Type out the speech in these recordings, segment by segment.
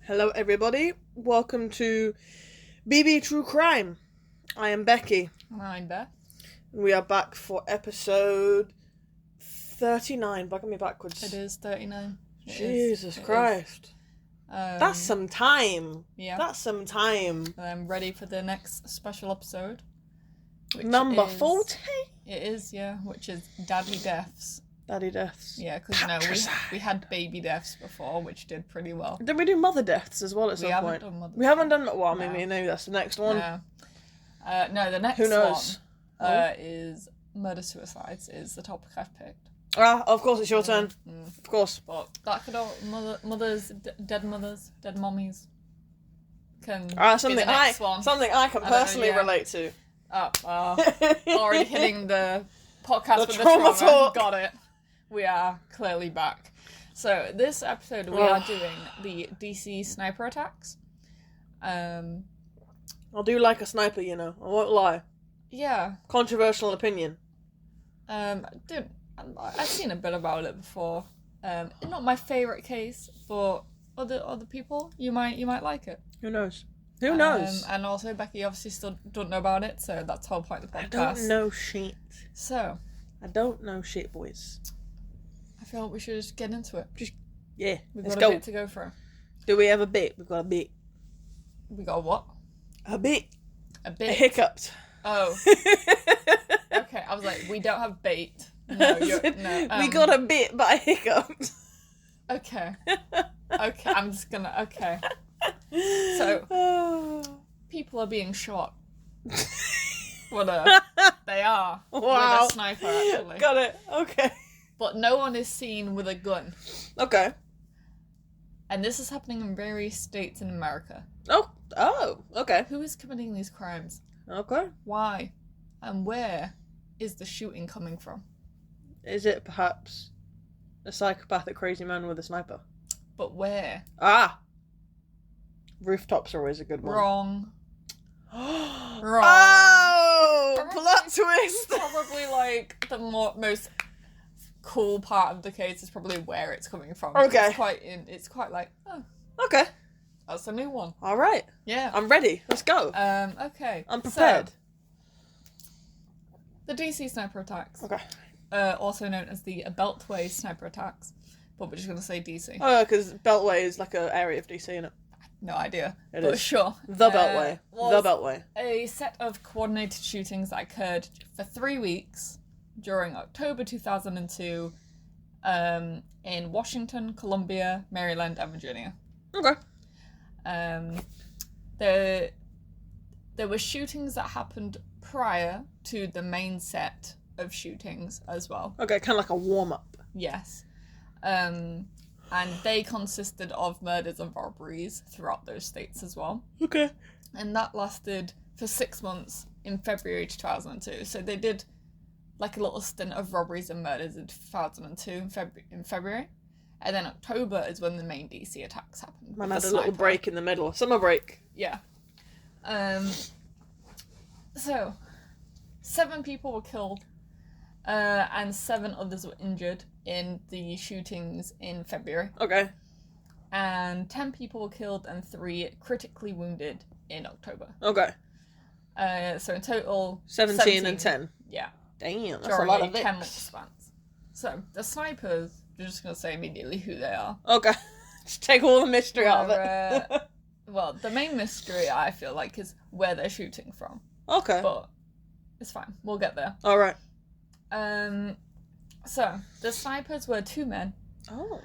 Hello, everybody. Welcome to BB True Crime. I am Becky. And I'm Beth. We are back for episode 39. Bugging me backwards. It is 39. Jesus Christ. That's some time. Yeah. That's some time. I'm ready for the next special episode. Number 40? It is, yeah, which is Daddy Deaths. Daddy deaths. Yeah, because we had baby deaths before, which did pretty well. Did we do mother deaths as well at some point? We haven't done that. Well, I mean, maybe that's the next one. No, the next Who knows? one is murder-suicides is the topic I've picked. Of course it's your turn. Of course. But that could all, dead mothers, dead mummies can something be the next one. Something I can personally relate to. Already hitting the podcast with the trauma talk. Got it. We are clearly back. So this episode we are doing the DC sniper attacks. I do like a sniper, you know. I won't lie. Yeah. Controversial opinion. Dude, I've seen a bit about it before. Not my favourite case, but other people you might like it. Who knows? Who knows? And also Becky obviously still don't know about it, so that's the whole point of the podcast. I don't know shit. So I don't know shit, boys. I feel like we should just get into it. Let's got go. a bit to go through. Do we have a bit? We've got a bit. We got a what? A bit. A bit. A hiccuped. Oh. Okay, I was like, we don't have bait. No, we got a bit, but I hiccuped. Okay. Okay, I'm just gonna. Okay. So, people are being shot. They are. Wow. With a sniper, actually. Got it. Okay. But no one is seen with a gun. Okay. And this is happening in various states in America. Oh, okay. Who is committing these crimes? Okay. Why? And where is the shooting coming from? Is it perhaps a psychopathic crazy man with a sniper? But where? Rooftops are always a good one. Wrong. Wrong. Oh! Probably, Plot twist! Probably like the most cool part of the case is probably where it's coming from. Okay. It's quite like, Okay. That's a new one. Alright. Yeah. I'm ready. Let's go. Okay. I'm prepared. So, the DC sniper attacks. Okay. Also known as the Beltway sniper attacks. But we're just going to say DC. Oh, because Beltway is like an area of DC, isn't it? No idea. It but is. Sure. The Beltway. The Beltway. A set of coordinated shootings that occurred for 3 weeks during October 2002 in Washington, Columbia, Maryland, and Virginia. Okay. There were shootings that happened prior to the main set of shootings as well. Okay, kind of like a warm-up. Yes. And they consisted of murders and robberies throughout those states as well. Okay. And that lasted for 6 months in February 2002. So they did like a little stint of robberies and murders in 2002 in February. And then October is when the main DC attacks happened. Man had a little break in the middle. Summer break. Yeah. So, 7 people were killed. And 7 others were injured in the shootings in February. Okay. And 10 people were killed and 3 critically wounded in October. Okay. So in total... 17 and 10. Yeah. Damn, that's a lot of 10 month spans. So, the snipers, you're just going to say immediately who they are. Okay. Just take all the mystery out of it. Well, the main mystery, I feel like, is where they're shooting from. Okay. But it's fine. We'll get there. Alright. So, the snipers were 2 men. Oh.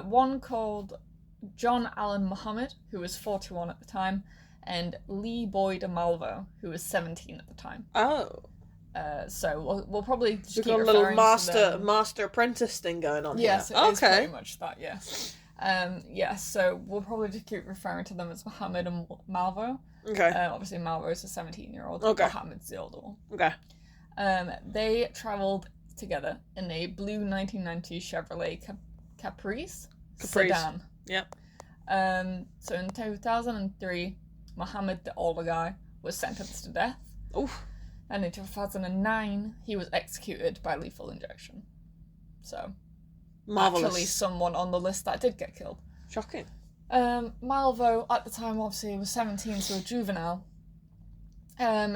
One called John Allen Muhammad, who was 41 at the time, and Lee Boyd Malvo, who was 17 at the time. Oh. So we'll probably just We've keep got a little referring master apprentice thing going on yes, here. Yes, it is pretty much that, yes. So we'll probably just keep referring to them as Muhammad and Malvo. Okay. Obviously Malvo is a 17-year-old. Okay. Muhammad's the older one. Okay. They travelled together in a blue 1990 Chevrolet Caprice sedan. Yep. So in 2003, Muhammad, the older guy, was sentenced to death. Oof. And in 2009, he was executed by lethal injection. So, Marvelous. actually someone on the list that did get killed. Shocking. Malvo, at the time, obviously, was 17, so a juvenile.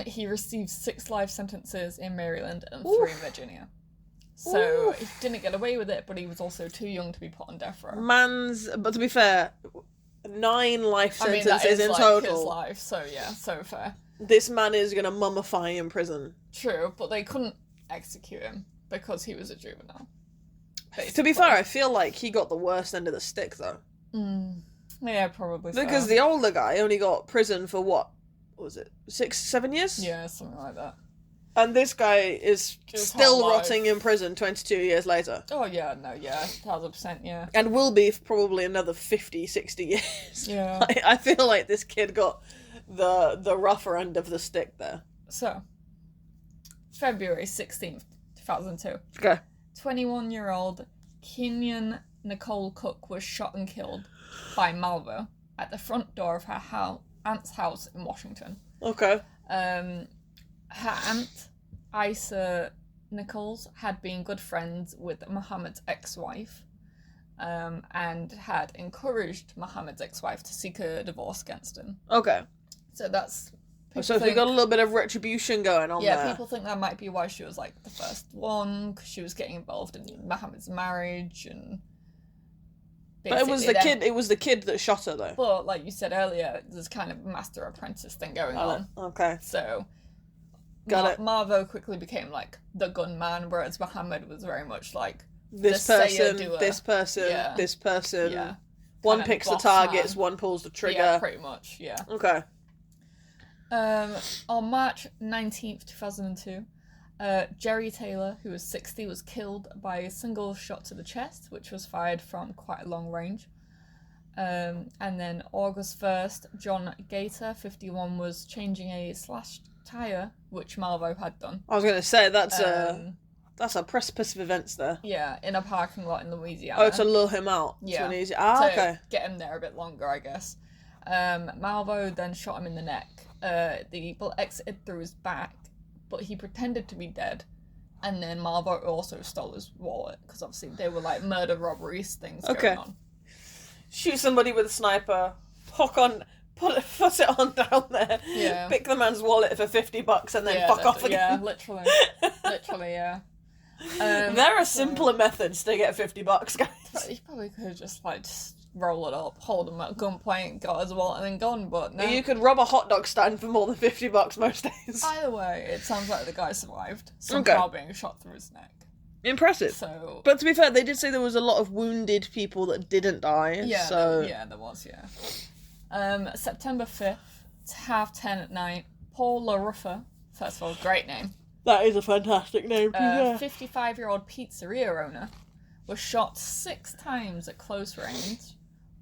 He received 6 life sentences in Maryland and 3 in Virginia. So he didn't get away with it, but he was also too young to be put on death row. But to be fair, 9 life sentences that is in like total. his life, so yeah, so fair. This man is gonna mummify in prison. True, but they couldn't execute him because he was a juvenile. Basically. To be fair, I feel like he got the worst end of the stick, though. Yeah, probably so. Because the older guy only got prison for what was it, 6, 7 years? Yeah, something like that. And this guy is His still whole life. rotting in prison 22 years later. Oh, yeah, no, yeah, 1000%, yeah. And will be for probably another 50, 60 years. Yeah. I feel like this kid got the rougher end of the stick there. So, February 16th, 2002. Okay. 21-year-old Kenyon Nicole Cook was shot and killed by Malvo at the front door of her aunt's house in Washington. Okay. Her aunt, Isa Nichols, had been good friends with Muhammad's ex-wife, and had encouraged Muhammad's ex-wife to seek a divorce against him. Okay. So that's... So we got a little bit of retribution going on there. Yeah, people think that might be why she was, like, the first one, because she was getting involved in Muhammad's marriage, and... But it was the kid that shot her, though. But, like you said earlier, there's kind of master-apprentice thing going on. Okay. So... Got it. Marvo quickly became, like, the gunman, whereas Muhammad was very much, like, this the person, sayer-doer. this person, Yeah. this person. Yeah. One Kind of picks the boss targets, man. one pulls the trigger. Yeah, pretty much, yeah. Okay. On March 19th, 2002, Jerry Taylor, who was 60, was killed by a single shot to the chest, which was fired from quite a long range. And then August 1st, John Gator, 51, was changing a slashed tyre, which Malvo had done. I was going to say, that's a precipice of events there. Yeah, in a parking lot in Louisiana. Oh, to lure him out. Yeah. To okay. Get him there a bit longer, I guess. Malvo then shot him in the neck. The bullet exited through his back, but he pretended to be dead. And then Malvo also stole his wallet, because obviously they were like murder robberies things going on. Shoot somebody with a sniper, put it on down there, pick the man's wallet for $50 and then fuck off again. Yeah, literally, yeah. There are simpler methods to get $50, guys. You probably could just roll it up, hold him at gunpoint, got his wallet and then gone, but no. You could rob a hot dog stand for more than $50 most days. Either way, it sounds like the guy survived, somehow being shot through his neck. Impressive. So, but to be fair, they did say there was a lot of wounded people that didn't die. Yeah, so... there was, yeah. September 5th, it's 10:30 at night, Paul LaRuffa, first of all, great name. That is a fantastic name. 55-year-old pizzeria owner was shot 6 times at close range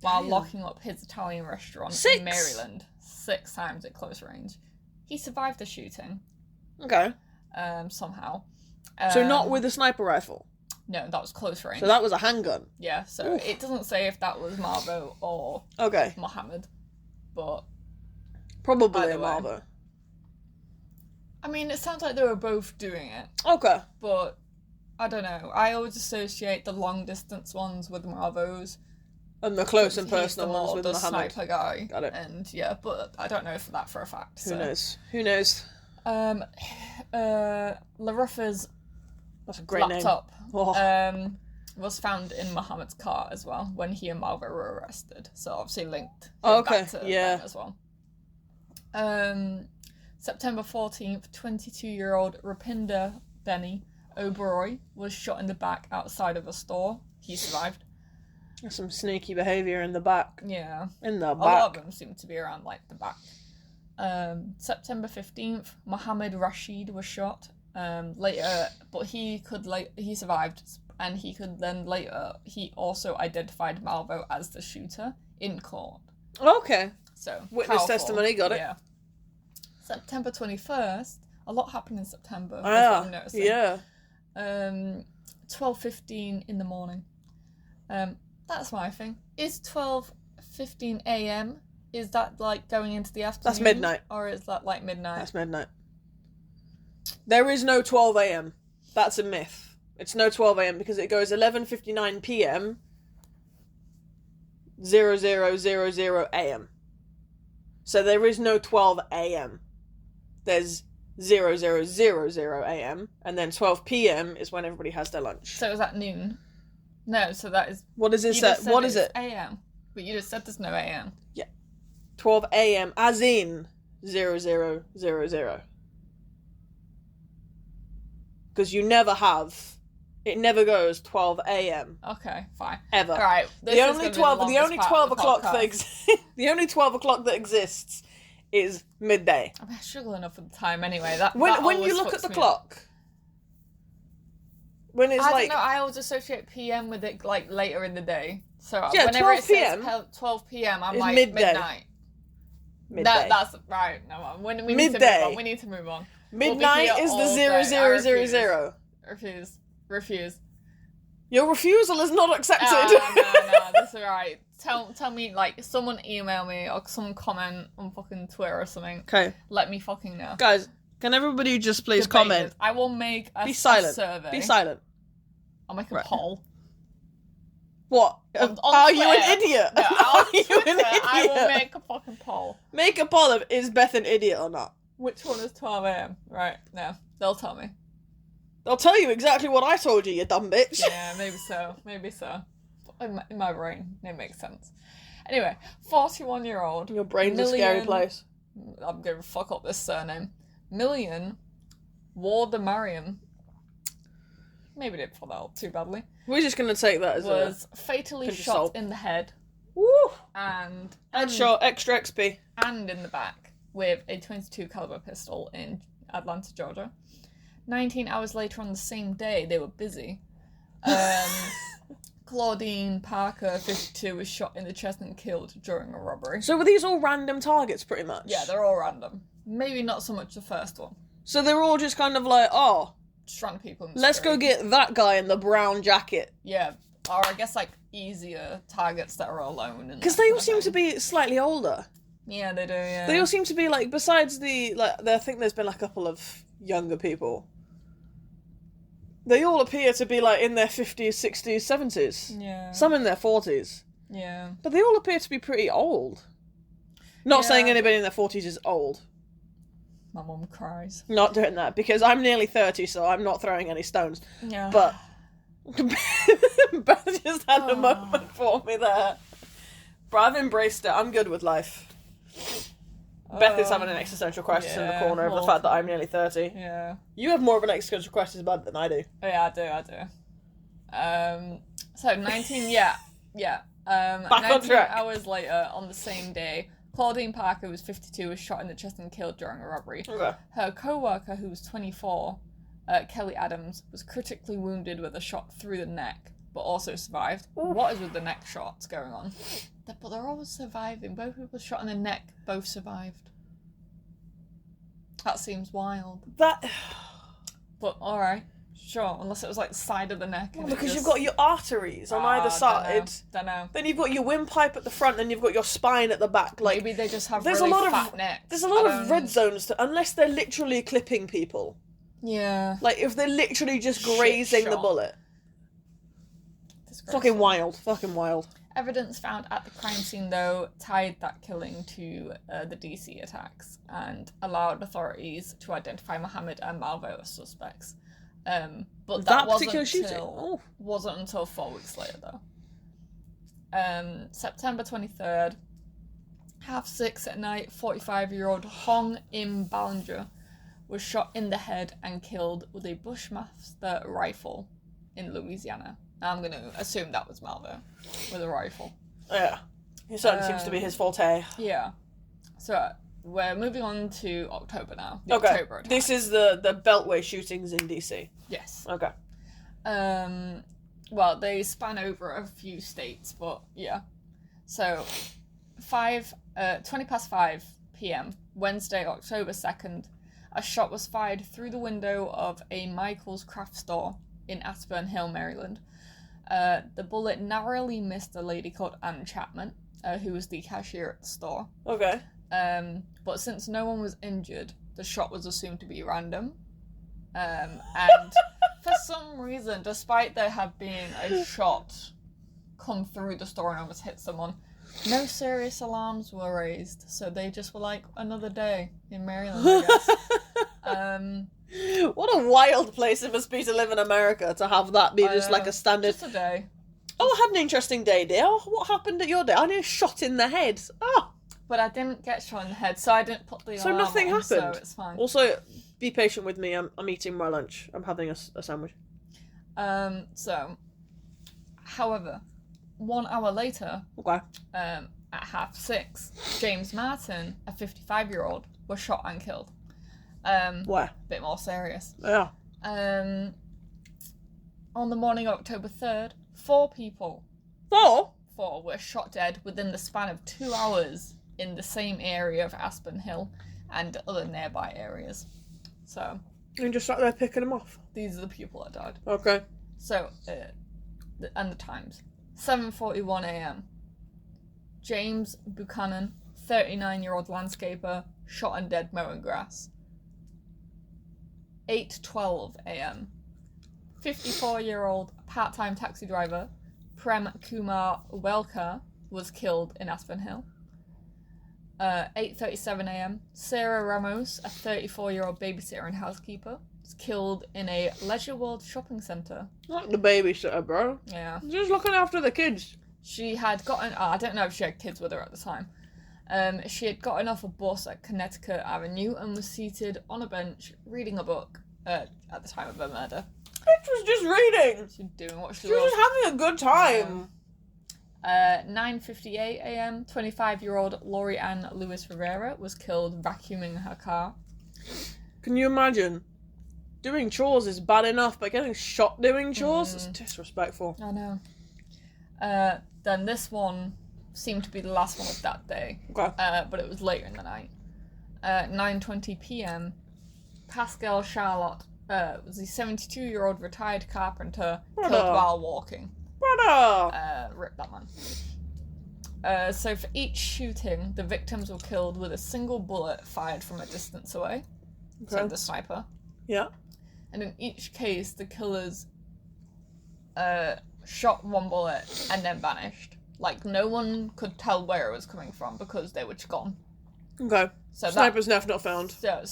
while locking up his Italian restaurant in Maryland. 6 times at close range. He survived the shooting. Okay. Somehow. So not with a sniper rifle? No, that was close range. So that was a handgun? Yeah, so it doesn't say if that was Malvo or Muhammad, but... Probably Malvo. I mean, it sounds like they were both doing it. Okay. But, I don't know. I always associate the long-distance ones with Malvo's. And the close and personal ones with the Muhammad. Sniper guy. Got it. And, yeah, but I don't know for that for a fact. Who knows? LaRuffa's That's a great laptop name. was found in Muhammad's car as well when he and Malvo were arrested. So obviously linked back to them as well. September 14th, 22-year-old Rupinder Benny Oberoi was shot in the back outside of a store. He survived. There's some sneaky behaviour in the back. Yeah. In the back. A lot of them seem to be around, like, the back. September 15th, Mohammed Rashid was shot. Later, but he survived, and he also identified Malvo as the shooter in court. Okay. So, witness testimony, got it. Yeah. September 21st, a lot happened in September. Yeah. 12:15 in the morning. That's my thing. Is 12:15 a.m., is that like going into the afternoon? That's midnight. Or is that like midnight? That's midnight. There is no 12 a.m. That's a myth. It's no 12 a.m. because it goes 11:59 p.m. 0000 a.m. So there is no 12 a.m. There's 0000 a.m. and then 12 p.m. is when everybody has their lunch. So is that noon? No, so that is... What is it? What is it? a.m. But you just said there's no a.m. Yeah. 12 a.m. as in 0000. Because you never have... It never goes 12 a.m. Okay, fine. Ever. All right. The only 12 o'clock that exists is midday. I'm struggling enough with the time anyway. When you look at the clock, when it's I don't know. I always associate PM with it like later in the day. So yeah, whenever 12 it p.m. says 12 p.m., I'm like midnight. Midday. That's right. No, we need midday. to move on. We need to move on. Midnight is the 0000. Refuse. Your refusal is not accepted. No, that's alright. Tell me, like, someone email me or someone comment on fucking Twitter or something. Okay. Let me fucking know. Guys, can everybody just please comment? I will make a survey. Be silent. I'll make a poll. What? Are you an idiot? No, are you an idiot? I will make a fucking poll. Make a poll of, is Beth an idiot or not? Which one is 12 a.m? Right, no. They'll tell me. They'll tell you exactly what I told you, you dumb bitch. Yeah, maybe so. In my brain, it makes sense. Anyway, 41-year-old. Your brain's a scary place. I'm going to fuck up this surname. Million Wardemariam. Maybe didn't pull that up too badly. We're just going to take that as was fatally shot in the head. Woo! And headshot, extra XP. And in the back with a .22 caliber pistol in Atlanta, Georgia. 19 hours later on the same day, they were busy. Claudine Parker, 52, was shot in the chest and killed during a robbery. So were these all random targets, pretty much? Yeah, they're all random. Maybe not so much the first one. So they're all just kind of like, just random people in the let's street. go get that guy in the brown jacket. Yeah, or I guess, like, easier targets that are alone. Because they all seem to be slightly older. Yeah, they do, yeah. They all seem to be, like, besides I think there's been a couple of younger people. They all appear to be, like, in their 50s, 60s, 70s. Yeah. Some in their 40s. Yeah. But they all appear to be pretty old. Not saying anybody in their 40s is old. My mum cries. Not doing that, because I'm nearly 30, so I'm not throwing any stones. Yeah. But Beth just had a moment for me there. But I've embraced it. I'm good with life. Beth is having an existential crisis in the corner of the fact that I'm nearly 30. Yeah. You have more of an existential crisis about it than I do. Oh, yeah, I do. So 19, yeah. Back on track. 19 hours later, on the same day, Claudine Parker, who was 52, was shot in the chest and killed during a robbery. Okay. Her co-worker, who was 24, Kelly Adams, was critically wounded with a shot through the neck, but also survived. Oof. What is with the neck shots going on? But they're always surviving. Both people shot in the neck, both survived. That seems wild. But alright. Sure, unless it was like the side of the neck. Well, because you've got your arteries on either side. Don't know. Then you've got your windpipe at the front, and you've got your spine at the back. Like, maybe they just have really fat necks. There's a lot of red zones, unless they're literally clipping people. Yeah. Like, if they're literally just grazing the bullet. Fucking wild. Fucking wild. Evidence found at the crime scene, though, tied that killing to the DC attacks and allowed authorities to identify Mohammed and Malvo as suspects. But that wasn't until 4 weeks later, though. September 23rd, 6:30 at night, 45-year-old Hong Im Ballinger was shot in the head and killed with a Bushmaster rifle in Louisiana. I'm going to assume that was Malvo with a rifle. Yeah. It certainly seems to be his forte. Yeah. So we're moving on to October now. Okay. October attack. This is the Beltway shootings in DC. Yes. Okay. Well, they span over a few states, but yeah. So 5 p.m. Wednesday, October 2nd, a shot was fired through the window of a Michael's craft store in Aspen Hill, Maryland. The bullet narrowly missed a lady called Ann Chapman, who was the cashier at the store. Okay. But since no one was injured, the shot was assumed to be random. And for some reason, despite there have been a shot come through the store and almost hit someone, No serious alarms were raised, so they just were like, another day in Maryland, I guess. What a wild place it must be to live in America, to have that be just like a standard... Just a day. Oh, I had an interesting day, dear. Oh, what happened at your day? I knew shot in the head. Oh. But I didn't get shot in the head, so I didn't put the alarm nothing on, happened? so it's fine. Also, be patient with me. I'm eating my lunch. I'm having a sandwich. However, 1 hour later, Okay. at 6:30, James Martin, a 55-year-old, was shot and killed. Where? Bit more serious. Yeah. On the morning of October 3rd, 4 people 4? were shot dead within the span of 2 hours in the same area of Aspen Hill and other nearby areas. So, And just sat there picking them off. these are the people that died. Okay. So, and the times. 7:41 a.m. James Buchanan, 39-year-old landscaper, shot and dead mowing grass. 8:12 a.m. 54-year-old part-time taxi driver, Prem Kumar Welkar, was killed in Aspen Hill. 8:37 a.m. Sarah Ramos, a 34-year-old babysitter and housekeeper, was killed in a Leisure World shopping centre. Like the babysitter, bro. Yeah. Just looking after the kids. She had gotten... I don't know if she had kids with her at the time. She had gotten off a bus at Connecticut Avenue and was seated on a bench reading a book at the time of her murder. Bitch was just reading. She's doing what she She was was. just having a good time. 9:58 a.m. 25-year-old Lori Ann Lewis Rivera was killed vacuuming her car. Can you imagine? Doing chores is bad enough, but getting shot doing chores is disrespectful. I know. Then this one seemed to be the last one of that day. Okay. But it was later in the night. 9:20 p.m. Pascal Charlotte was a 72-year-old retired carpenter killed while walking. Brother! Rip that man. So for each shooting, the victims were killed with a single bullet fired from a distance away. Okay. So the sniper. Yeah. And in each case, the killers shot one bullet and then vanished. Like, no one could tell where it was coming from because they were just gone. Okay. So Sniper's not found. So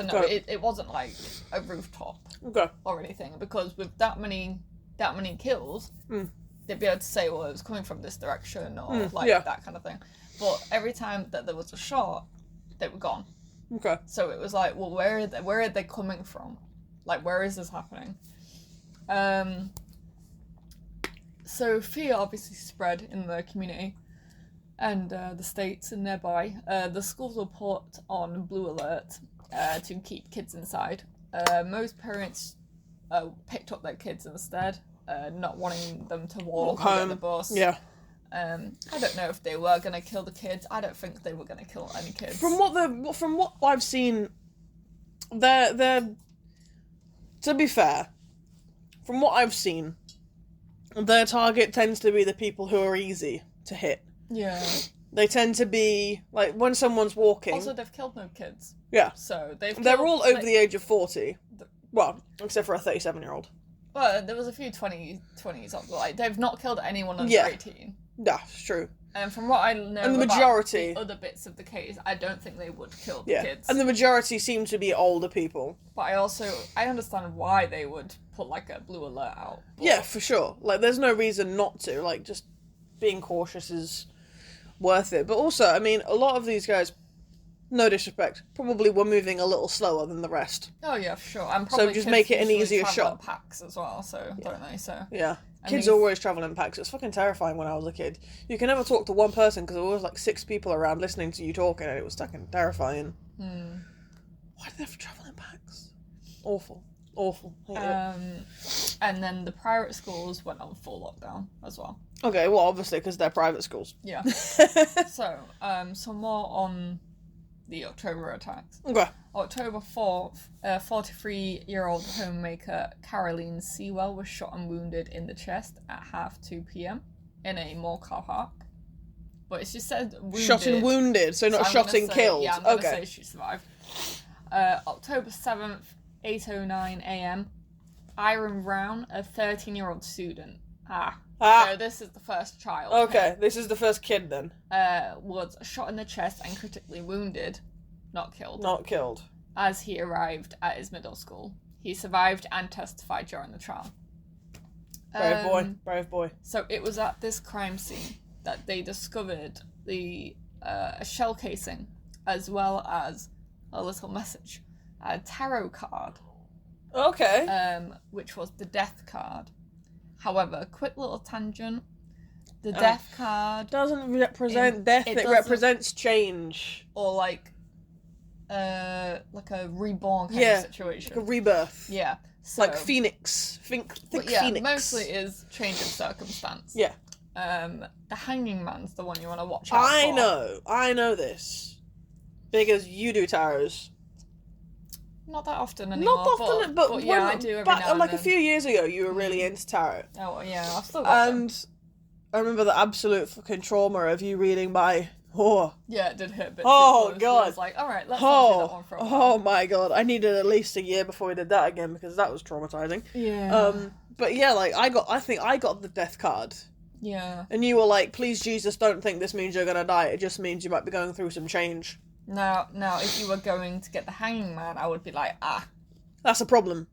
no, Okay. it wasn't like a rooftop Okay. or anything, because with that many kills, they'd be able to say, well, it was coming from this direction or that kind of thing. But every time that there was a shot, they were gone. Okay. So it was like, well, where are they coming from? Like, where is this happening? So fear obviously spread in the community and the states and nearby. The schools were put on blue alert to keep kids inside. Most parents picked up their kids instead, not wanting them to walk or get the bus. Yeah. I don't know if they were going to kill the kids. I don't think they were going to kill any kids. From what I've seen, they're to be fair, from what I've seen, their target tends to be the people who are easy to hit. Yeah. They tend to be like when someone's walking. Also, they've killed no kids. Yeah. So they're all over the age of 40. Well, except for a 37-year-old. Well, there was a few 20s. Like, they've not killed anyone under 18. Yeah, it's true. And from what I know And the majority, about the other bits of the case, I don't think they would kill the yeah, kids. and the majority seem to be older people. But I understand why they would put like a blue alert out. But... Yeah, for sure. Like, there's no reason not to. Like, just being cautious is worth it. But also, I mean, a lot of these guys, no disrespect, probably were moving a little slower than the rest. Oh yeah, for sure. And probably so just make it an easier shot. Packs as well, so don't they? So yeah. Kids always travel in packs. It's fucking terrifying when I was a kid. You can never talk to one person because there was like 6 people around listening to you talking, and it was fucking terrifying. Why do they have to travel in packs? Awful. Hate it. And then the private schools went on full lockdown as well. Okay, well, obviously because they're private schools. Yeah. So, some more on the October attacks. Okay. October 4th, 43-year-old homemaker Caroline Sewell was shot and wounded in the chest at 2:30 p.m. in a mall car park. But it's just said wounded. Shot and wounded, so not shot and killed. Yeah, I'm going to say she survived. October 7th, 8:09 a.m. Iron Brown, a 13-year-old student. So this is the first child. Okay, this is the first kid then. Was shot in the chest and critically wounded, not killed. Not killed. As he arrived at his middle school. He survived and testified during the trial. Brave boy. So it was at this crime scene that they discovered a shell casing, as well as a little message, a tarot card. Okay. Which was the death card. However, quick little tangent. The death card doesn't represent death. It represents change, or like a reborn kind of situation, like a rebirth. Yeah, so, like Phoenix. Think Phoenix. Mostly is change of circumstance. Yeah. The Hanging Man's the one you want to watch out for. I know this, because you do tarots. Not that often anymore. Not often, but yeah, I do every now and like then. a few years ago, you were really into tarot. Oh yeah, I've still got them. And I remember the absolute fucking trauma of you reading my. Yeah, it did hit a bit. Oh god! I was like, all right, let's not do that one for a while. Oh my god! I needed at least a year before we did that again because that was traumatizing. Yeah. But yeah, like I think I got the death card. Yeah. And you were like, please Jesus, don't think this means you're gonna die. It just means you might be going through some change. Now, if you were going to get the Hanging Man, I would be like, that's a problem.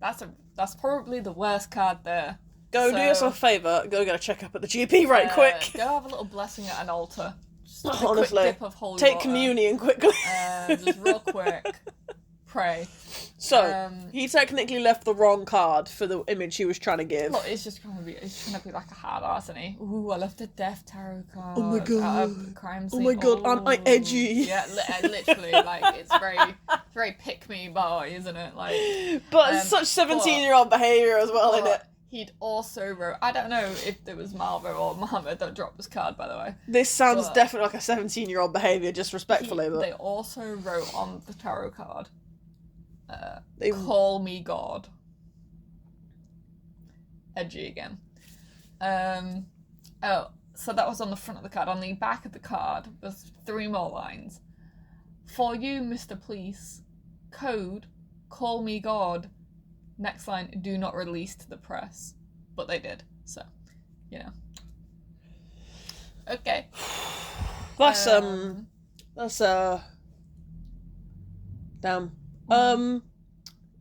That's probably the worst card there. Do yourself a favour, go get a checkup at the GP right quick. Go have a little blessing at an altar. Just honestly, a quick dip of holy take water. Communion quickly. Just real quick. Pray. So, he technically left the wrong card for the image he was trying to give. Look, it's trying to be like a hard ass, isn't he? Ooh, I left a death tarot card. Oh my god. Crime scene. Oh my god, aren't I edgy? Yeah, literally, like, it's very pick-me boy, isn't it? Like, but it's such 17-year-old behaviour as well, isn't it? He'd also wrote, I don't know if it was Malvo or Mohammed that dropped this card, by the way. This sounds definitely like a 17-year-old behaviour, just respectfully. They also wrote on the tarot card, call me God. Edgy again. So that was on the front of the card. On the back of the card, there's 3 more lines. For you, Mr. Police, code, call me God. Next line, do not release to the press. But they did, so, you know. Okay. That's damn.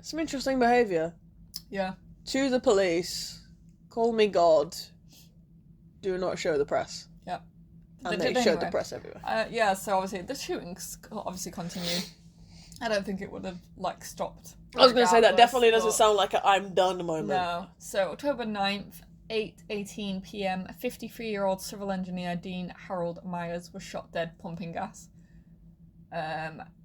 Some interesting behaviour. Yeah. To the police, call me God, do not show the press. Yeah. And they showed the press everywhere. Yeah, so obviously, the shootings obviously continued. I don't think it would have, like, stopped. I was going to say, that definitely doesn't sound like a I'm done moment. No. So, October 9th, 8:18 p.m, 53-year-old civil engineer Dean Harold Myers was shot dead pumping gas.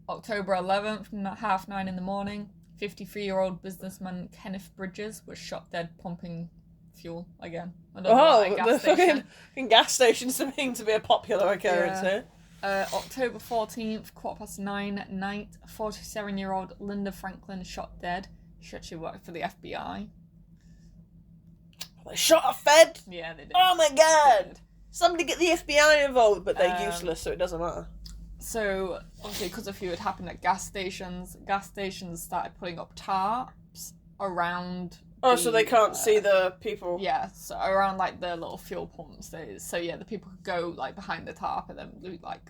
October 11th, 9:30 in the morning, 53-year-old businessman Kenneth Bridges was shot dead pumping fuel again. The fucking gas station seeming to be a popular occurrence here. October 14th, 9:15 night, 47-year-old Linda Franklin shot dead. She actually worked for the FBI. They shot a Fed? Yeah, they did. Oh my god! Somebody get the FBI involved, but they're useless, so it doesn't matter. So, obviously, because a few had happened at gas stations started putting up tarps around. So they can't see the people. Yeah, so around like the little fuel pumps. The people could go like behind the tarp and then look like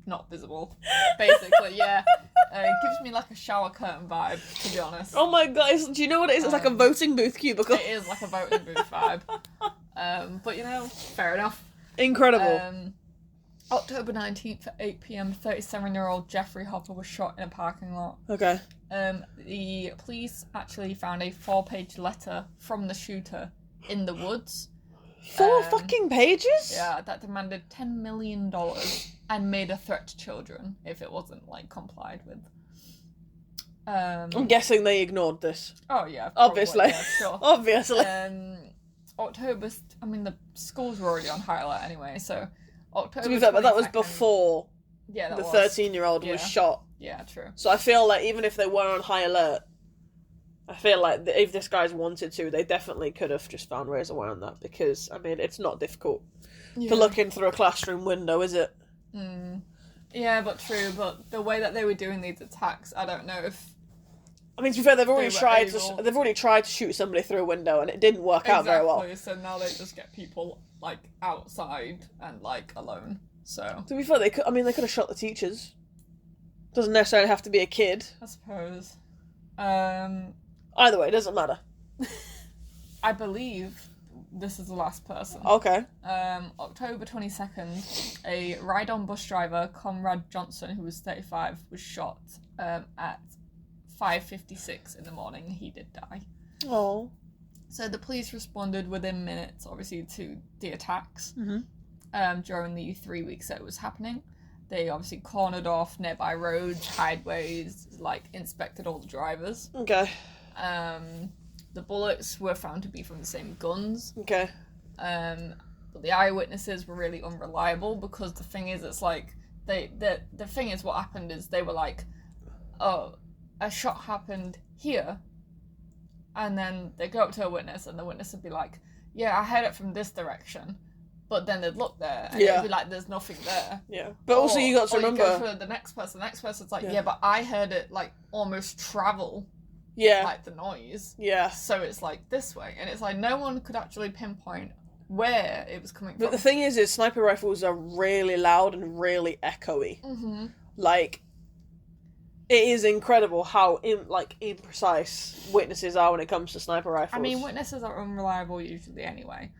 not visible. Basically, yeah. It gives me like a shower curtain vibe, to be honest. Oh my god! Do you know what it is? It's like a voting booth cubicle. It is like a voting booth vibe. But you know, fair enough. Incredible. October 19th at 8 p.m, 37-year-old Jeffrey Hopper was shot in a parking lot. Okay. The police actually found a 4-page letter from the shooter in the woods. 4 fucking pages? Yeah, that demanded $10 million and made a threat to children if it wasn't, like, complied with. I'm guessing they ignored this. Oh, yeah. Probably, obviously. Yeah, sure. Obviously. The schools were already on high alert anyway, so October. To be fair, but that was before the 13-year-old was shot. Yeah, true. So I feel like even if they were on high alert, I feel like if this guy's wanted to, they definitely could have just found ways around that, because, I mean, it's not difficult to look in through a classroom window, is it? Yeah, but true. But the way that they were doing these attacks, I don't know if I mean, to be fair, they've already were tried able- to shoot somebody through a window, and it didn't work out very well. So now they just get people like outside and like alone. So To be fair, they could have shot the teachers. Doesn't necessarily have to be a kid. I suppose. Either way, it doesn't matter. I believe this is the last person. Okay. October 22nd, a ride-on bus driver, Conrad Johnson, who was 35, was shot at 5:56 in the morning. He did die. Oh. So the police responded within minutes, obviously, to the attacks during the 3 weeks that it was happening. They obviously cornered off nearby roads, highways, like inspected all the drivers. Okay. The bullets were found to be from the same guns. Okay. But the eyewitnesses were really unreliable because the thing is, it's like the thing is, what happened is they were like, oh, a shot happened here, and then they go up to a witness, and the witness would be like, yeah, I heard it from this direction. But then they'd look there, and it'd be like, there's nothing there. Yeah. But also you got to remember... you go for the next person. The next person's like, yeah, but I heard it, like, almost travel, like, the noise. Yeah. So it's, like, this way. And it's like, no one could actually pinpoint where it was coming from. But the thing is sniper rifles are really loud and really echoey. Mm-hmm. Like, it is incredible how, imprecise witnesses are when it comes to sniper rifles. I mean, witnesses are unreliable usually anyway.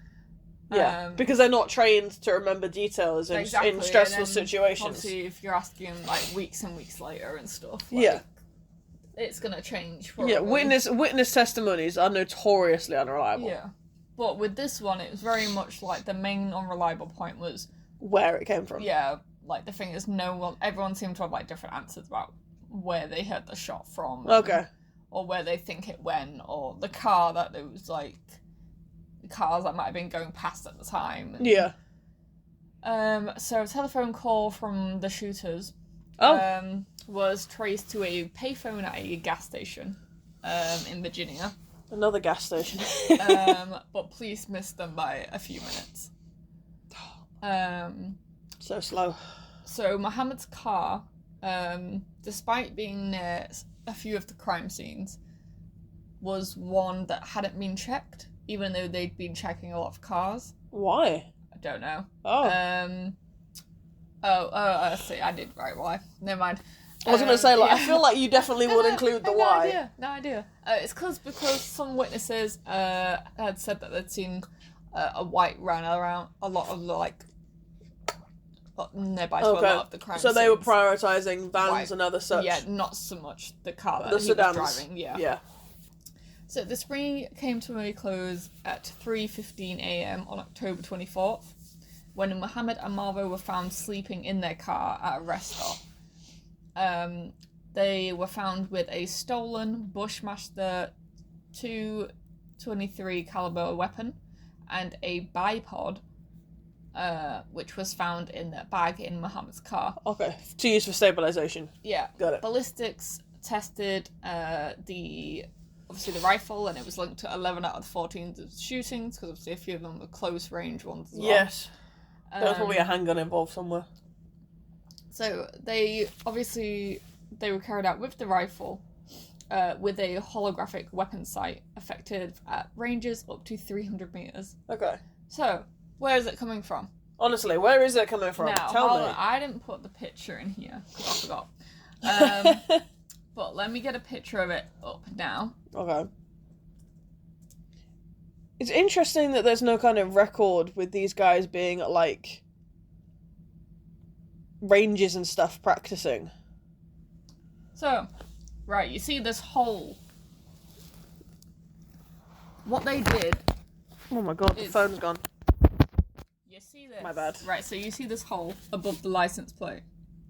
Yeah, because they're not trained to remember details in stressful situations. Obviously, if you're asking like weeks and weeks later and stuff, it's gonna change. Probably. Yeah, witness testimonies are notoriously unreliable. Yeah, but with this one, it was very much like the main unreliable point was where it came from. Yeah, like the thing is, everyone seemed to have like different answers about where they heard the shot from. Okay. Or where they think it went, or the car that it was like. Cars that might have been going past at the time. Yeah. So a telephone call from the shooters was traced to a payphone at a gas station in Virginia. Another gas station. But police missed them by a few minutes. So slow. So Mohammed's car, despite being near a few of the crime scenes, was one that hadn't been checked. Even though they'd been checking a lot of cars. Why? I don't know. Oh. See, I did write why. Never mind. I was going to say, I feel like you definitely would include the why. No idea. It's because some witnesses had said that they'd seen a white run around a lot of, nearby to a lot of the crime So they were scenes. prioritising vans and other such. Yeah, not so much the car that the he sedans. was driving. Yeah. So the spree came to a close at 3:15 a.m. on October 24th, when Mohammed and Marvo were found sleeping in their car at a rest stop. They were found with a stolen Bushmaster .223 caliber weapon and a bipod, which was found in the bag in Mohammed's car. Okay, to use for stabilisation. Yeah. Got it. Ballistics tested obviously the rifle, and it was linked to 11 out of the 14 shootings, because obviously a few of them were close range ones as well. Yes. There was probably a handgun involved somewhere. So they were carried out with the rifle, with a holographic weapon sight effective at ranges up to 300 meters. Okay. So, where is it coming from? Honestly, where is it coming from? Now, Tell me. I didn't put the picture in here, because I forgot. But let me get a picture of it up now. Okay. It's interesting that there's no kind of record with these guys being at, ranges and stuff practicing. So, right, you see this hole. What they did... Oh my god, the phone's gone. You see this? My bad. Right, so you see this hole above the license plate.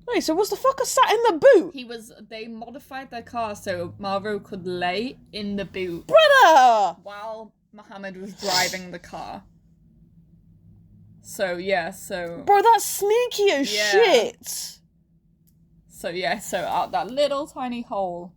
Wait, so what's the fucker sat in the boot? They modified their car so Marvo could lay in the boot Brother! while Mohammed was driving the car. So, Bro, that's sneaky as shit! So out that little tiny hole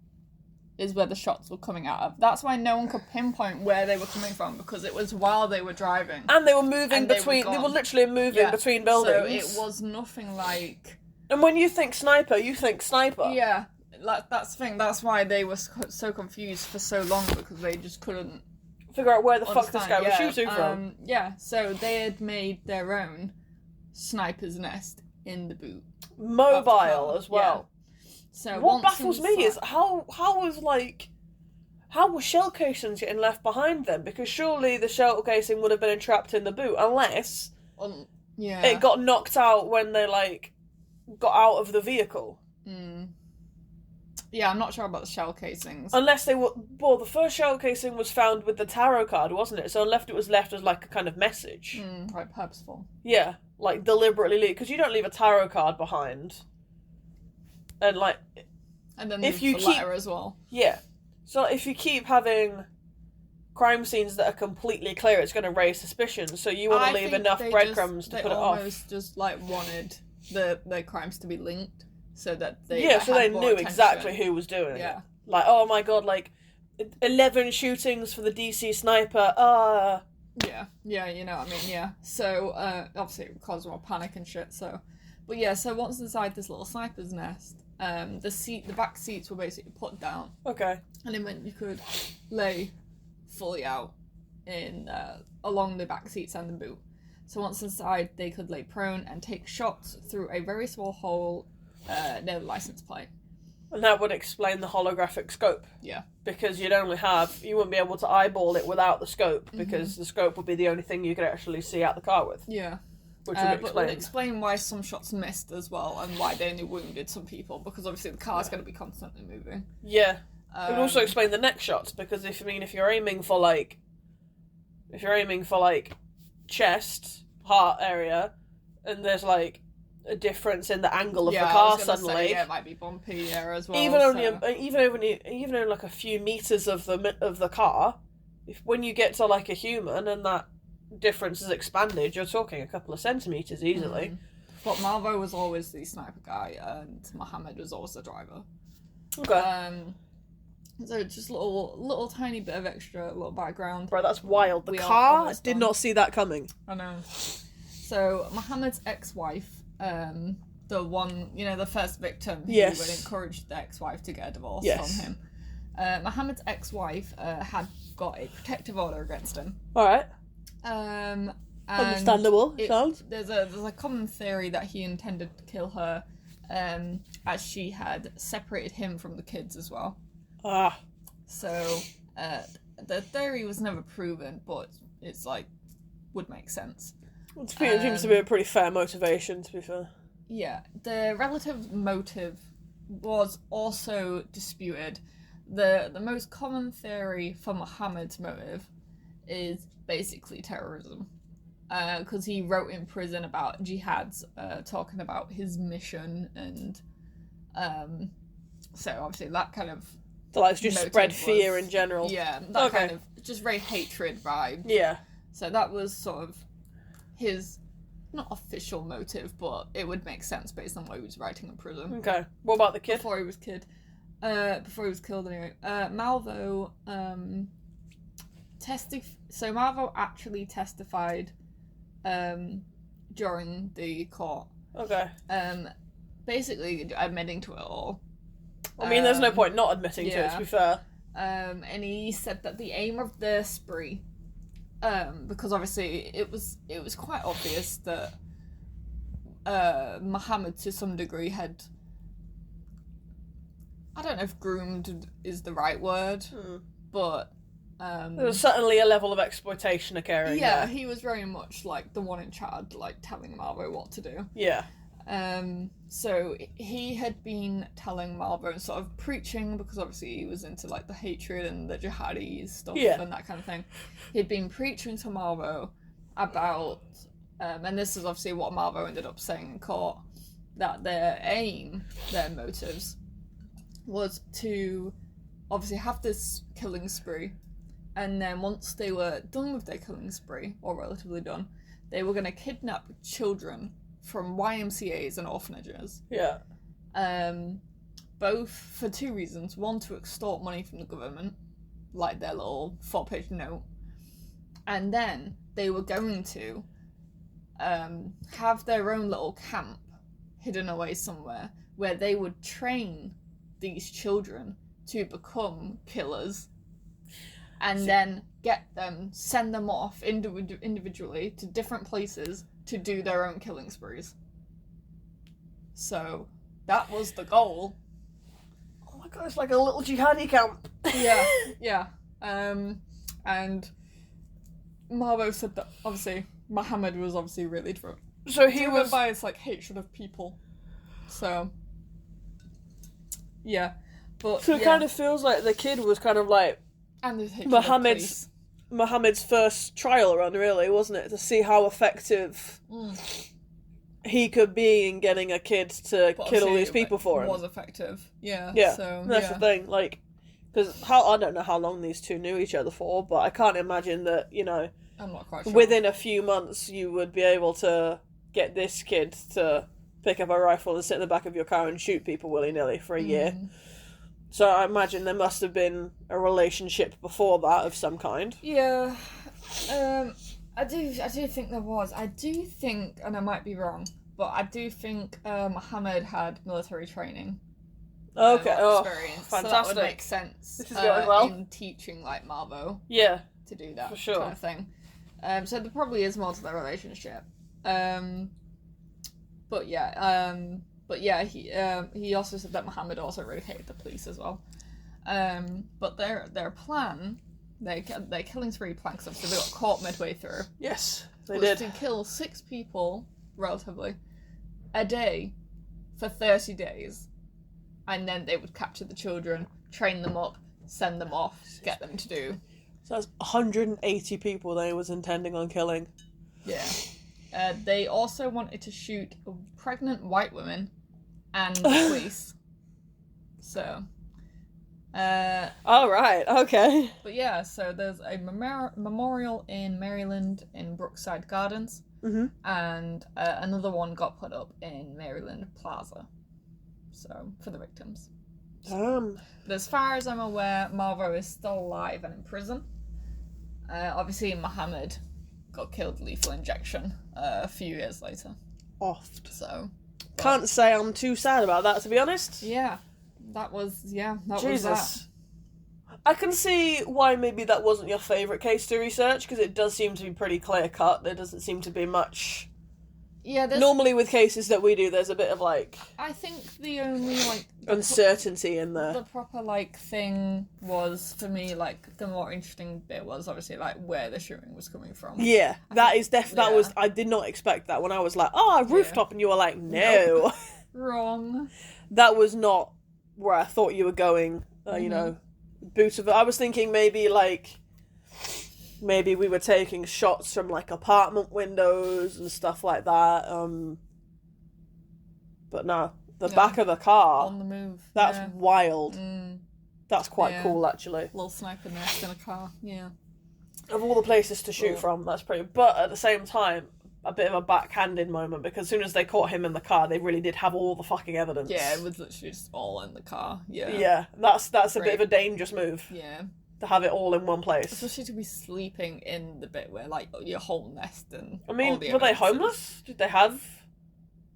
is where the shots were coming out of. That's why no one could pinpoint where they were coming from, because it was while they were driving. And they were moving they were literally moving between buildings. So it was nothing like... And when you think sniper, you think sniper. Yeah. that's the thing. That's why they were so confused for so long, because they just couldn't figure out where the fuck this guy was shooting from. Yeah, so they had made their own sniper's nest in the boot. Mobile as well. Yeah. So what baffles me is how were shell casings getting left behind them? Because surely the shell casing would have been entrapped in the boot, unless it got knocked out when they got out of the vehicle. Yeah, I'm not sure about the shell casings. Unless they were... Well, the first shell casing was found with the tarot card, wasn't it? So it was left as a kind of message. Right, purposeful. Yeah, deliberately leave. Because you don't leave a tarot card behind. And then if you keep... letter as well. Yeah. So if you keep having crime scenes that are completely clear, it's going to raise suspicion. So you want to leave enough breadcrumbs to put it off. They almost just wanted the crimes to be linked. So that they knew exactly who was doing it. Oh my god, 11 shootings for the DC sniper. Yeah, you know what I mean. Yeah. So obviously it caused more panic and shit. So, but yeah. So once inside this little sniper's nest, the back seats were basically put down. Okay. And it meant you could lay fully out in along the back seats and the boot. So once inside, they could lay prone and take shots through a very small hole. Their license plate. And that would explain the holographic scope. Yeah. Because you wouldn't be able to eyeball it without the scope, because the scope would be the only thing you could actually see out the car with. Yeah. Which would explain why some shots missed as well, and why they only wounded some people, because obviously the car's going to be constantly moving. Yeah. It would also explain the neck shots, because if you're aiming for chest, heart area, and there's a difference in the angle of the car suddenly. It might be bumpy as well. Even only a few meters of the car, when you get to a human and that difference is expanded, you're talking a couple of centimeters easily. But Malvo was always the sniper guy, and Mohammed was always the driver. Okay. So just little tiny bit of extra little background. Bro, that's wild. The car did not see that coming. I know. So Mohammed's ex-wife. The one, the first victim who would encourage the ex-wife to get a divorce from him. Mohammed's ex-wife had got a protective order against him. Alright. Understandable. There's a common theory that he intended to kill her, as she had separated him from the kids as well. So, the theory was never proven, but it's would make sense. It seems to be a pretty fair motivation, to be fair. Yeah, the relative motive was also disputed. The most common theory for Mohammed's motive is basically terrorism. Because he wrote in prison about jihads, talking about his mission, and so obviously that kind of... So just spread fear in general. Yeah, that kind of just very hatred vibe. Yeah. So that was sort of his, not official motive, but it would make sense based on what he was writing in prison. Okay. What about the kid? Before he was killed anyway. Malvo, so Malvo actually testified, during the court. Okay. Basically admitting to it all. I mean, there's no point not admitting to it, to be fair. And he said that the aim of the spree, because obviously it was quite obvious that Mohammed to some degree had, I don't know if groomed is the right word, but there was certainly a level of exploitation occurring. Yeah, he was very much the one in charge, telling Malvo what to do. Yeah. So he had been telling Malvo and sort of preaching, because obviously he was into the hatred and the jihadi stuff and that kind of thing. He'd been preaching to Malvo about, and this is obviously what Malvo ended up saying in court, that their motives, was to obviously have this killing spree, and then once they were done with their killing spree, or relatively done, they were going to kidnap children from YMCAs and orphanages. Yeah. Both for two reasons. One, to extort money from the government, like their little 4-page note. And then they were going to have their own little camp hidden away somewhere, where they would train these children to become killers, and then send them off individually to different places to do their own killing sprees. So that was the goal. Oh my god, it's like a little jihadi camp. Yeah. And Mabo said that obviously Muhammad was obviously really driven by his like hatred of people. So yeah, but so it kind of feels like the kid was kind of like and his hatred of police. Muhammad's first trial run, really, wasn't it, to see how effective he could be in getting a kid to kill all these people for him. Was effective, yeah. So that's the thing, like, because I don't know how long these two knew each other for, but I can't imagine that, you know, I'm not quite sure. Within a few months you would be able to get this kid to pick up a rifle and sit in the back of your car and shoot people willy-nilly for a year. So I imagine there must have been a relationship before that of some kind. Yeah. I do think there was. I do think, and I might be wrong, but I do think Muhammad had military training. Okay, experience. Fantastic. So that would make sense. This is going well. In teaching, like, Marvo. Yeah. To do that for sure. kind of thing. So there probably is more to their relationship. But yeah, he also said that Muhammad also really hated the police as well. But their plan, their killing spree plan, because obviously they got caught midway through. Yes, they was did. To kill 6 people, relatively, a day, for 30 days, and then they would capture the children, train them up, send them off, get them to do. So that's 180 people they was intending on killing. Yeah. They also wanted to shoot pregnant white women and the police. So. All right. Okay. But yeah, so there's a memorial in Maryland in Brookside Gardens, and another one got put up in Maryland Plaza. So for the victims. Damn. But as far as I'm aware, Marvo is still alive and in prison. Obviously, Muhammad got killed lethal injection a few years later. Oft. So. Can't say I'm too sad about that, to be honest. Yeah. That was Jesus. that. I can see why maybe that wasn't your favourite case to research, because it does seem to be pretty clear-cut. There doesn't seem to be much... Yeah, normally with cases that we do, there's a bit of, like... I think the only, like... uncertainty in there. The proper, like, thing was, for me, like, the more interesting bit was, obviously, like, where the shooting was coming from. Yeah, that is definitely... That was... I did not expect that when I was like, a rooftop, and you were like, no. Nope. Wrong. That was not where I thought you were going, you know, boot of it. I was thinking maybe we were taking shots from like apartment windows and stuff like that. But no, the back of the car on the move. That's wild. That's quite cool, actually. Little sniper nest in a car. Yeah. Of all the places to shoot from, that's pretty. But at the same time, a bit of a backhanded moment, because as soon as they caught him in the car, they really did have all the fucking evidence. Yeah, it was literally just all in the car. Yeah. Yeah, that's a bit of a dangerous move. Yeah. To have it all in one place. Especially to be sleeping in the bit where, like, your whole nest and I mean, all the were they homeless? Did they have...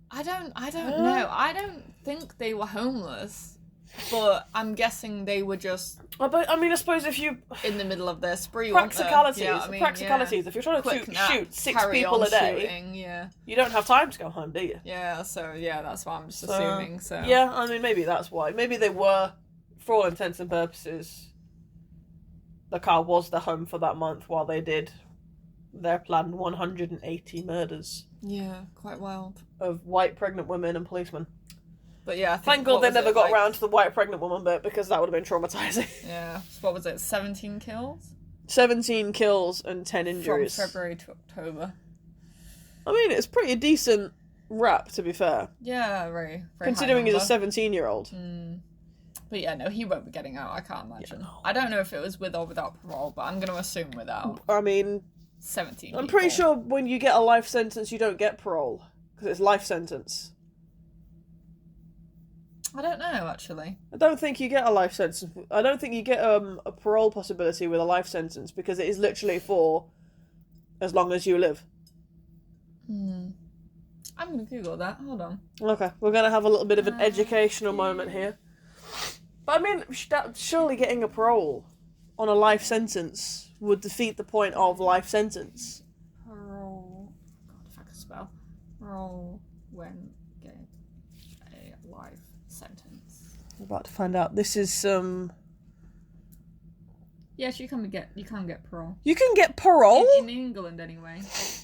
I don't know. I don't think they were homeless. But I'm guessing they were just... But, I mean, I suppose if you... in the middle of their spree, practicalities. Yeah, I mean, practicalities. If you're trying to shoot 6 people a day, you don't have time to go home, do you? Yeah, so, yeah, that's what I'm just assuming, so... Yeah, I mean, maybe that's why. Maybe they were, for all intents and purposes, the car was their home for that month while they did their planned 180 murders. Yeah, quite wild. Of white pregnant women and policemen. But yeah, I think, thank God they never got around to the white pregnant woman bit, because that would have been traumatising. Yeah. So what was it, 17 kills? 17 kills and 10 injuries. From February to October. I mean, it's pretty decent rap, to be fair. Yeah, very considering he's a 17-year-old. But yeah, no, he won't be getting out, I can't imagine. Yeah, no. I don't know if it was with or without parole, but I'm going to assume without. I mean... 17 I'm pretty sure when you get a life sentence, you don't get parole. Because it's life sentence. I don't know, actually. I don't think you get a life sentence. I don't think you get a parole possibility with a life sentence, because it is literally for as long as you live. I'm going to Google that. Hold on. Okay, we're going to have a little bit of an educational moment here. But I mean, surely getting a parole on a life sentence would defeat the point of life sentence. Parole. God, if I could spell. Parole when getting a life sentence. I'm about to find out. This is Yes, you can get parole. You can get parole? In England, anyway.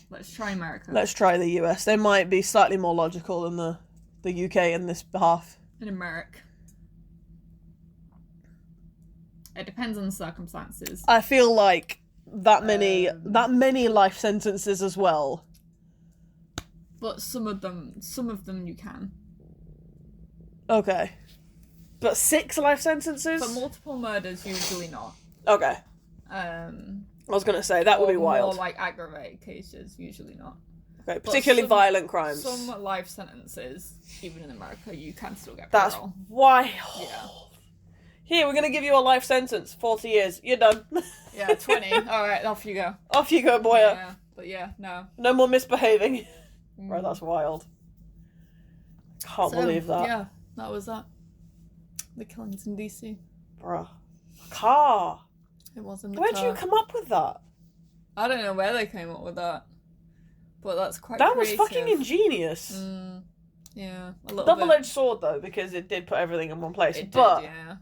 Let's try America. Let's try the US. They might be slightly more logical than the UK in this behalf. In America. It depends on the circumstances. I feel like that many life sentences as well. But some of them you can. Okay. But 6 life sentences? For multiple murders, usually not. Okay. I was going to say, that would be wild. More like aggravated cases, usually not. Okay, particularly violent crimes. Some life sentences, even in America, you can still get That's parole. wild. Yeah. Here, we're going to give you a life sentence. 40 years. You're done. Yeah, 20. Alright, off you go. Off you go, boy. Yeah, but yeah, no. No more misbehaving. Right, that's wild. Can't believe that. Yeah, that was that. The killings in DC. Bruh. Car. It was in the Where'd car. you come up with that? I don't know where they came up with that. But that's quite That creative. was fucking ingenious. Yeah, a little Double-edged bit. sword, though, because it did put everything in one place. It but did, yeah.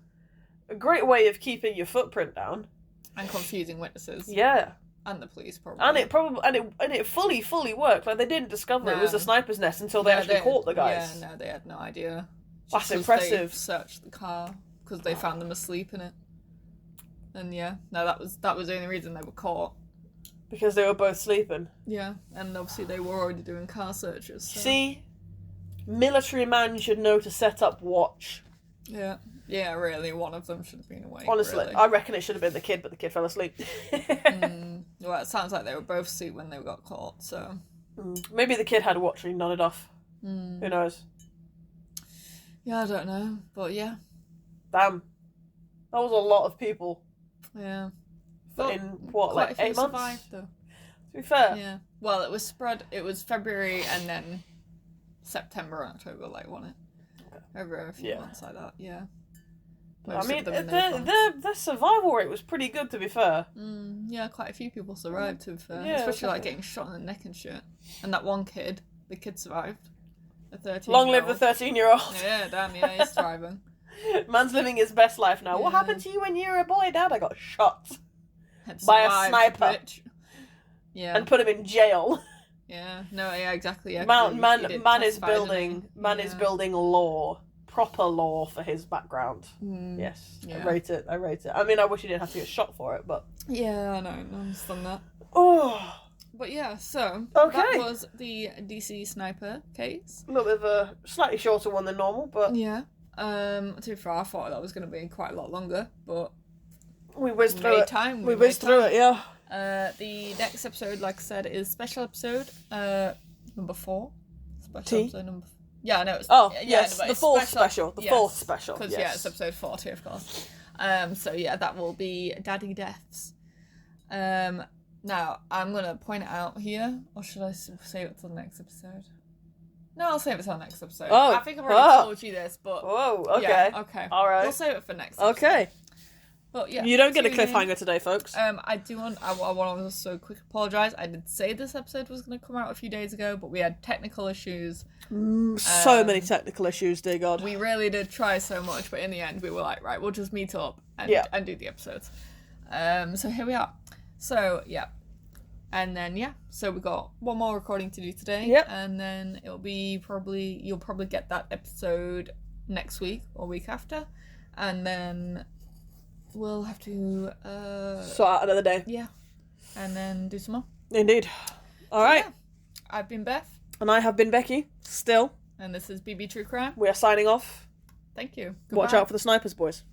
a great way of keeping your footprint down. And confusing witnesses. Yeah. And the police, probably. And it fully worked. Like, they didn't discover it was a sniper's nest until they actually caught the guys. Yeah, no, they had no idea. That's Just 'cause impressive. They searched the car because they found them asleep in it. And yeah, no, that was the only reason they were caught. Because they were both sleeping. Yeah, and obviously they were already doing car searches. So. See? Military man should know to set up watch. Yeah. Yeah, really, one of them should have been awake. Honestly, really. I reckon it should have been the kid, but the kid fell asleep. Well, it sounds like they were both asleep when they got caught, so... Maybe the kid had a watch and he nodded off. Who knows? Yeah, I don't know, but yeah. Damn. That was a lot of people. Yeah. In, what, Quite like a few 8 months? survived, though. To be fair. Yeah. Well, it was spread, it was February and then September and October, like, wasn't it? Okay. Over a few months like that, yeah. I mean, their survival rate was pretty good, to be fair. Yeah, quite a few people survived, to be fair. Yeah, especially, like, getting shot in the neck and shit. And that one kid, the kid survived. A 13-year-old. Long live the 13-year-old. Yeah, damn, yeah, he's thriving. Man's living his best life now. What happened to you when you were a boy, Dad? I got shot. By a sniper. Bitch. Yeah. And put him in jail. Yeah, no, yeah, exactly. Yeah, Man is building lore. Proper lore for his background. Yes, yeah. I rate it. I mean, I wish he didn't have to get shot for it, but... Yeah, I know, I understand that. Oh. But yeah, so, that was the DC sniper case. A little bit of a slightly shorter one than normal, but... Yeah. To be fair, I thought that was going to be quite a lot longer, but... We whizzed through it. We whizzed through it, yeah. The next episode, like I said, is special episode, number 4. Special episode number... Yeah, no, it's... Oh, yeah, yes, no, the fourth special. The fourth special, because, yes. yeah, it's episode 40, of course. So, yeah, that will be Daddy Deaths. Now, I'm going to point it out here, or should I save it till the next episode? No, I'll save it till the next episode. Oh, I think I've already told you this, but... Whoa, okay. Yeah, okay. All right. We'll save it for next episode. Okay. But yeah, you don't get a cliffhanger today, folks. I want to also quick apologise. I did say this episode was going to come out a few days ago, but we had technical issues. So many technical issues, dear God. We really did try so much, but in the end we were like, right, we'll just meet up and do the episodes. So here we are. So yeah. And then so we got one more recording to do today. Yep. And then you'll probably get that episode next week or week after. And then we'll have to sort out another day. Yeah. And then do some more. Indeed. All right. Yeah. I've been Beth. And I have been Becky. Still. And this is BB True Crime. We are signing off. Thank you. Goodbye. Watch out for the snipers, boys.